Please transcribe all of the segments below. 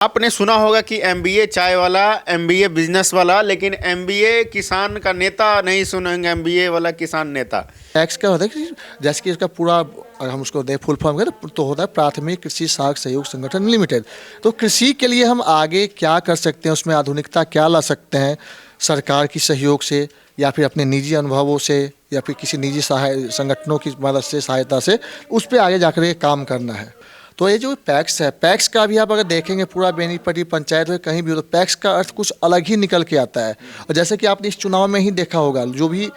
आपने सुना होगा कि एमबीए चाय वाला, एमबीए बिजनेस वाला, लेकिन एमबीए किसान का नेता नहीं सुनेंगे, एमबीए वाला किसान नेता। टैक्स क्या होता है कि जैसे कि इसका पूरा अगर हम उसको दें फुल फॉर्म करें तो होता है प्राथमिक कृषि साख सहयोग संगठन लिमिटेड। तो कृषि के लिए हम आगे क्या कर सकते हैं, उसमें आधुनिकता क्या ला सकते हैं सरकार की सहयोग से या फिर अपने निजी अनुभवों से या फिर किसी निजी संगठनों की मदद से सहायता से, उस पर आगे जाकर ये काम करना है। तो ये जो पैक्स है, पैक्स का भी आप अगर देखेंगे पूरा बेनीपट्टी पंचायत में कहीं भी हो तो पैक्स का अर्थ कुछ अलग ही निकल के आता है। और जैसे कि आपने इस चुनाव में ही देखा होगा, जो भी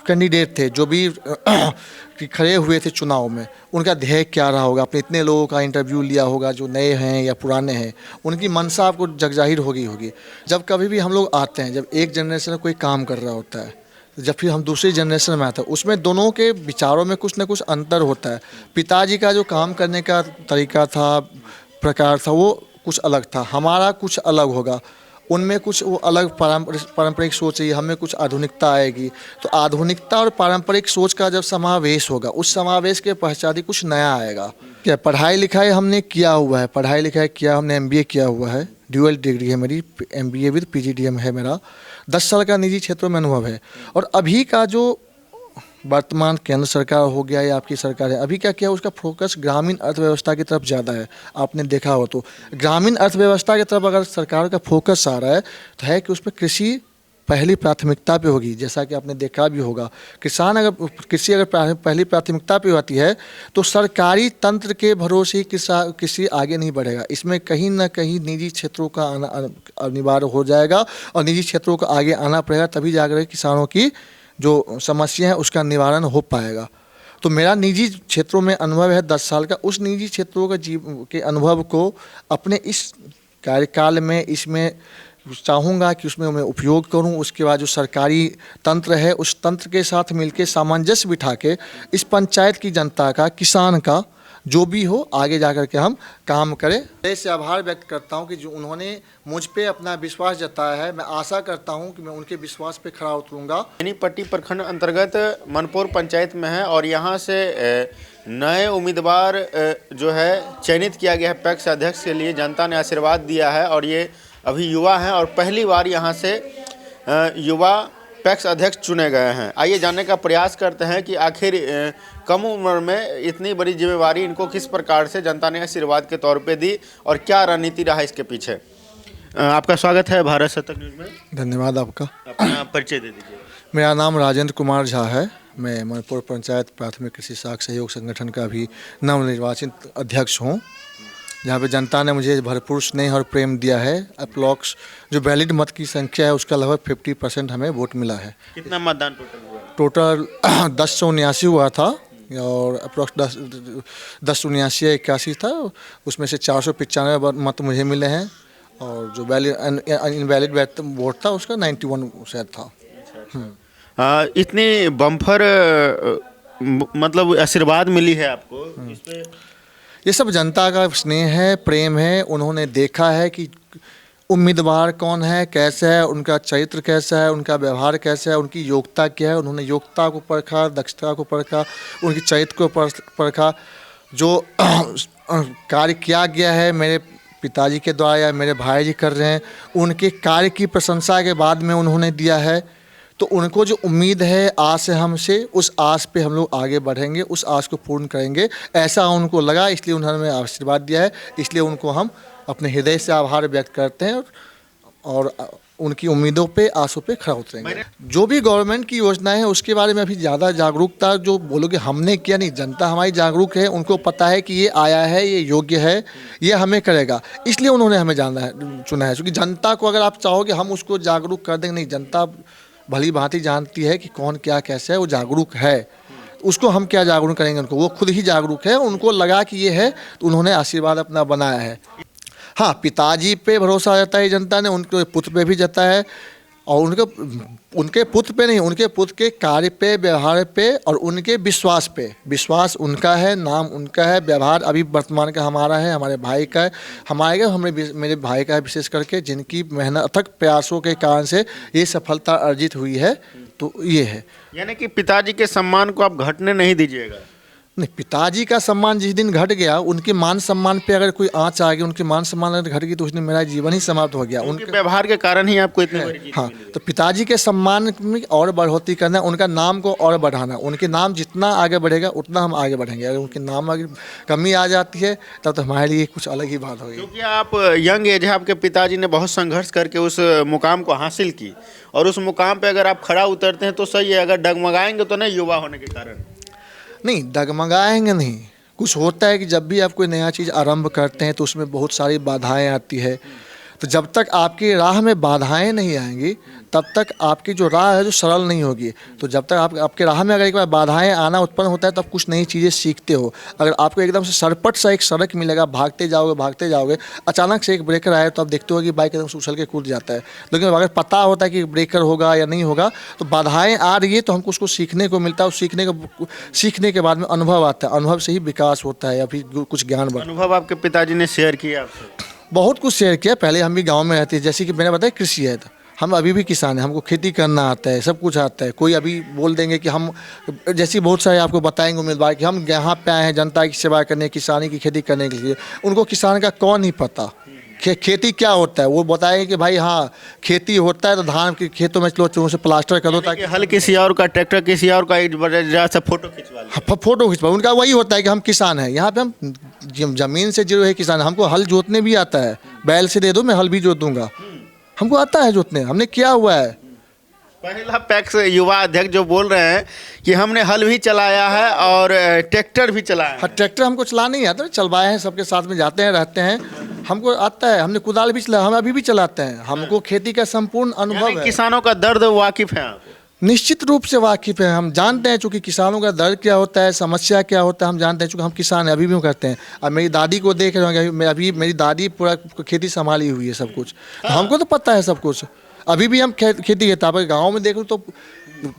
कैंडिडेट थे, जो भी खड़े हुए थे चुनाव में, उनका ध्येय क्या रहा होगा। आपने इतने लोगों का इंटरव्यू लिया होगा, जो नए हैं या पुराने हैं, उनकी मंशा आपको जगजाहिर होगी। जब कभी भी हम लोग आते हैं, जब एक जनरेशन में कोई काम कर रहा होता है, जब फिर हम दूसरी जनरेशन में आते हैं, उसमें दोनों के विचारों में कुछ ना कुछ अंतर होता है। पिताजी का जो काम करने का तरीका था, प्रकार था, वो कुछ अलग था, हमारा कुछ अलग होगा। उनमें कुछ वो अलग पारंपरिक सोच है, हमें कुछ आधुनिकता आएगी। तो आधुनिकता और पारंपरिक सोच का जब समावेश होगा, उस समावेश के पश्चात ही कुछ नया आएगा। क्या पढ़ाई लिखाई हमने किया हुआ है, पढ़ाई लिखाई किया, हमने एमबीए किया हुआ है, ड्यूअल डिग्री है मेरी, एमबीए विद पीजीडीएम है मेरा। 10 साल का निजी क्षेत्रों में अनुभव है। और अभी का जो वर्तमान केंद्र सरकार हो गया या आपकी सरकार है, अभी क्या किया, उसका फोकस ग्रामीण अर्थव्यवस्था की तरफ ज़्यादा है। आपने देखा हो तो ग्रामीण अर्थव्यवस्था की तरफ अगर सरकार का फोकस आ रहा है तो है कि उस पर कृषि पहली प्राथमिकता पे होगी। जैसा कि आपने देखा भी होगा, किसान अगर कृषि अगर पहली प्राथमिकता पे होती है तो सरकारी तंत्र के भरोसे ही कृषि आगे नहीं बढ़ेगा। इसमें कहीं ना कहीं निजी क्षेत्रों का आना अनिवार्य हो जाएगा और निजी क्षेत्रों को आगे आना पड़ेगा, तभी जाकर किसानों की जो समस्या है उसका निवारण हो पाएगा। तो मेरा निजी क्षेत्रों में अनुभव है 10 साल का। उस निजी क्षेत्रों का के अनुभव को अपने इस कार्यकाल में इसमें चाहूँगा कि उसमें मैं उपयोग करूं। उसके बाद जो सरकारी तंत्र है, उस तंत्र के साथ मिलके सामंजस्य बिठा के इस पंचायत की जनता का, किसान का, जो भी हो, आगे जाकर के हम काम करें। ऐसे आभार व्यक्त करता हूं कि जो उन्होंने मुझ पे अपना विश्वास जताया है। मैं आशा करता हूं कि मैं उनके विश्वास पे खरा उतरूंगा। बेनीपट्टी प्रखंड अंतर्गत मनपुर पंचायत में है और यहाँ से नए उम्मीदवार जो है चयनित किया गया है पैक्स अध्यक्ष के लिए। जनता ने आशीर्वाद दिया है और ये अभी युवा हैं और पहली बार यहाँ से युवा पैक्स अध्यक्ष चुने गए हैं। आइए जानने का प्रयास करते हैं कि आखिर कम उम्र में इतनी बड़ी जिम्मेवारी इनको किस प्रकार से जनता ने आशीर्वाद के तौर पे दी और क्या रणनीति रहा इसके पीछे। आपका स्वागत है भारत शतक न्यूज़ में। धन्यवाद आपका। अपना परिचय दे दीजिए। मेरा नाम राजेंद्र कुमार झा है। मैं मनपुर पंचायत प्राथमिक कृषि साख सहयोग संगठन का भी नवनिर्वाचित अध्यक्ष हूँ, जहाँ पे जनता ने मुझे भरपूर स्नेह और प्रेम दिया है। अप्रोक्स जो वैलिड मत की संख्या है उसका लगभग 50% हमें वोट मिला है। कितना मतदान टोटल हुआ? टोटल 1079 हुआ था और अप्रोक्स 1079-81 था। उसमें से 495 मत मुझे मिले हैं और जो इनवैलिड वोट था उसका 91 शायद था। इतनी बम्फर मतलब आशीर्वाद मिली है आपको, इसमें ये सब जनता का स्नेह है, प्रेम है। उन्होंने देखा है कि उम्मीदवार कौन है, कैसा है, उनका चरित्र कैसा है, उनका व्यवहार कैसा है, उनकी योग्यता क्या है। उन्होंने योग्यता को परखा, दक्षता को परखा, उनकी चरित्र को परखा। जो कार्य किया गया है मेरे पिताजी के द्वारा या मेरे भाई जी कर रहे हैं, उनके कार्य की प्रशंसा के बाद में उन्होंने दिया है। तो उनको जो उम्मीद है, आस है हमसे, उस आस पे हम लोग आगे बढ़ेंगे, उस आस को पूर्ण करेंगे, ऐसा उनको लगा, इसलिए उन्होंने हमें आशीर्वाद दिया है। इसलिए उनको हम अपने हृदय से आभार व्यक्त करते हैं और उनकी उम्मीदों पे, आसों पे खरा उतरेंगे। जो भी गवर्नमेंट की योजनाएं हैं उसके बारे में अभी ज़्यादा जागरूकता जो बोलोगे हमने किया नहीं, जनता हमारी जागरूक है। उनको पता है कि ये आया है, ये योग्य है, ये हमें करेगा, इसलिए उन्होंने हमें चुना है। क्योंकि जनता को अगर आप चाहोगे हम उसको जागरूक कर देंगे, नहीं, जनता भली भांति जानती है कि कौन क्या कैसा है, वो जागरूक है। उसको हम क्या जागरूक करेंगे, उनको, वो खुद ही जागरूक है। उनको लगा कि ये है तो उन्होंने आशीर्वाद अपना बनाया है। हाँ, पिताजी पे भरोसा जता है जनता ने, उनके पुत्र पे भी जता है और उनके पुत्र पे नहीं, उनके पुत्र के कार्य पे, व्यवहार पे और उनके विश्वास पे। विश्वास उनका है, नाम उनका है, व्यवहार अभी वर्तमान का हमारा है, हमारे भाई का है, मेरे भाई का है विशेष करके, जिनकी मेहनत अथक प्रयासों के कारण से ये सफलता अर्जित हुई है। तो ये है, यानी कि पिताजी के सम्मान को आप घटने नहीं दीजिएगा। नहीं, पिताजी का सम्मान जिस दिन घट गया, उनके मान सम्मान पे अगर कोई आँच आ गई, उनके मान सम्मान अगर घट गई, तो उस दिन मेरा जीवन ही समाप्त हो गया। उनके व्यवहार के कारण ही आपको इतनी बड़ी जीत हाँ, मिली है। तो पिताजी के सम्मान में और बढ़ोतरी करना, उनका नाम को और बढ़ाना, उनके नाम जितना आगे बढ़ेगा उतना हम आगे बढ़ेंगे। अगर उनके नाम अगर कमी आ जाती है तब तो हमारे लिए कुछ अलग ही बात होगी। क्योंकि आप यंग एज है, आपके पिताजी ने बहुत संघर्ष करके उस मुकाम को हासिल की, और उस मुकाम पे अगर आप खड़ा उतरते हैं तो सही है, अगर डगमगाएंगे तो नहीं युवा होने के कारण। नहीं, डगमगाएंगे नहीं। कुछ होता है कि जब भी आप कोई नया चीज़ आरंभ करते हैं तो उसमें बहुत सारी बाधाएं आती है। तो जब तक आपकी राह में बाधाएं नहीं आएंगी तब तक आपकी जो राह है जो सरल नहीं होगी। तो जब तक आपके राह में अगर एक बार बाधाएं आना उत्पन्न होता है तब कुछ नई चीज़ें सीखते हो। अगर आपको एकदम से सरपट सा एक सड़क मिलेगा, भागते जाओगे, अचानक से एक ब्रेकर आए तो आप देखते हो कि बाइक एकदम से उछल के कूद जाता है। लेकिन अगर पता होता है कि ब्रेकर होगा या नहीं होगा, तो बाधाएं आ रही है तो हमको उसको सीखने को मिलता है। सीखने के बाद में अनुभव आता है, अनुभव से ही विकास होता है या फिर कुछ ज्ञान बढ़ता है। अनुभव आपके पिताजी ने शेयर किया आपसे? बहुत कुछ शेयर किया। पहले हम भी गांव में रहते थे, जैसे कि मैंने बताया कृषि है, तो हम अभी भी किसान हैं, हमको खेती करना आता है, सब कुछ आता है। कोई अभी बोल देंगे कि हम, जैसे बहुत सारे आपको बताएंगे उम्मीदवार कि हम यहाँ पे आए हैं जनता की सेवा करने, किसानी की खेती करने के लिए। उनको किसान का कौन नहीं पता, खेती क्या होता है। वो बताएंगे कि भाई हाँ खेती होता है तो धान के खेतों में चलो चूहों से प्लास्टर कर दो ताकि हल किसी और का, ट्रैक्टर किसी और का, जरा सा फोटो खिंचवा लो। फोटो खिंचवा। उनका वही होता है कि हम किसान हैं, यहाँ पे हम जमीन से जुड़े हुए किसान हैं। हमको हल जोतने भी आता है, बैल से दे दो मैं हल भी जोत दूंगा, हमको आता है जोतने, हमने किया हुआ है। पहला पैक्स युवा अध्यक्ष जो बोल रहे हैं कि हमने हल भी चलाया है और ट्रैक्टर भी चलाया है। हाँ, ट्रैक्टर हमको चलाना नहीं आता, चलवाए हैं, सबके साथ में जाते हैं, रहते हैं, हमको आता है। हमने कुदाल भी चलाया, हम अभी भी चलाते हैं, हमको खेती का संपूर्ण अनुभव है। किसानों का दर्द वाकिफ है आप? निश्चित रूप से वाकिफ है। हम जानते हैं चूँकि किसानों का दर्द क्या होता है, समस्या क्या होता है, हम जानते हैं चूँकि हम किसान हैं, अभी भी हम करते हैं। अब मेरी दादी को देख रहे होंगे, मैं अभी मेरी दादी पूरा खेती संभाली हुई है सब कुछ, तो हमको तो पता है सब कुछ। अभी भी हम खेती करते हैं। गाँव में देख लो तो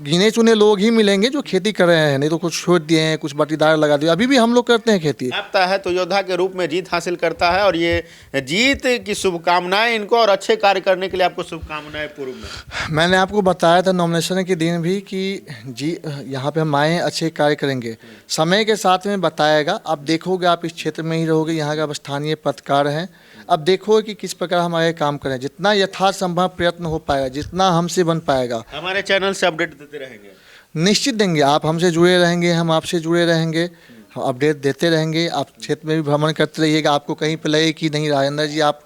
गिने चुने लोग ही मिलेंगे जो खेती कर रहे हैं, नहीं तो कुछ छोड़ दिए हैं, कुछ बटीदार लगा दिए। अभी भी हम लोग करते हैं खेती। आता है तो योद्धा के रूप में जीत हासिल करता है, और ये जीत की शुभकामनाएं इनको, और अच्छे कार्य करने के लिए आपको शुभकामनाएं पूर्व में। मैंने आपको बताया था नॉमिनेशन के दिन भी कि जी यहाँ पे हम आए हैं, अच्छे कार्य करेंगे। समय के साथ में बताएगा, आप देखोगे, आप इस क्षेत्र में ही रहोगे, यहाँ का स्थानीय पत्रकार हैं, अब देखो कि किस प्रकार हम आगे काम करें। जितना यथासंभव प्रयत्न हो पाएगा, जितना हमसे बन पाएगा, हमारे चैनल से अपडेट देते रहेंगे। निश्चित देंगे। आप हमसे जुड़े रहेंगे, हम आपसे जुड़े रहेंगे, हम अपडेट देते रहेंगे। आप क्षेत्र में भी भ्रमण करते रहिएगा। आपको कहीं पे लगे कि नहीं राजेंद्र जी आप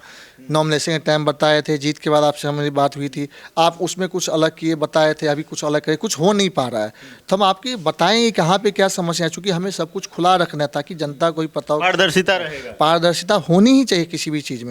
नॉमिनेशन के टाइम बताए थे, जीत के बाद आपसे हमारी बात हुई थी, आप उसमें कुछ अलग किए बताए थे, अभी कुछ अलग करे, कुछ हो नहीं पा रहा है, तो हम आपकी बताएंगे कहाँ पे क्या समस्या है। चूँकि हमें सब कुछ खुला रखना है ताकि जनता को भी पता हो, पारदर्शिता रहेगा। पारदर्शिता होनी ही चाहिए किसी भी चीज़ में।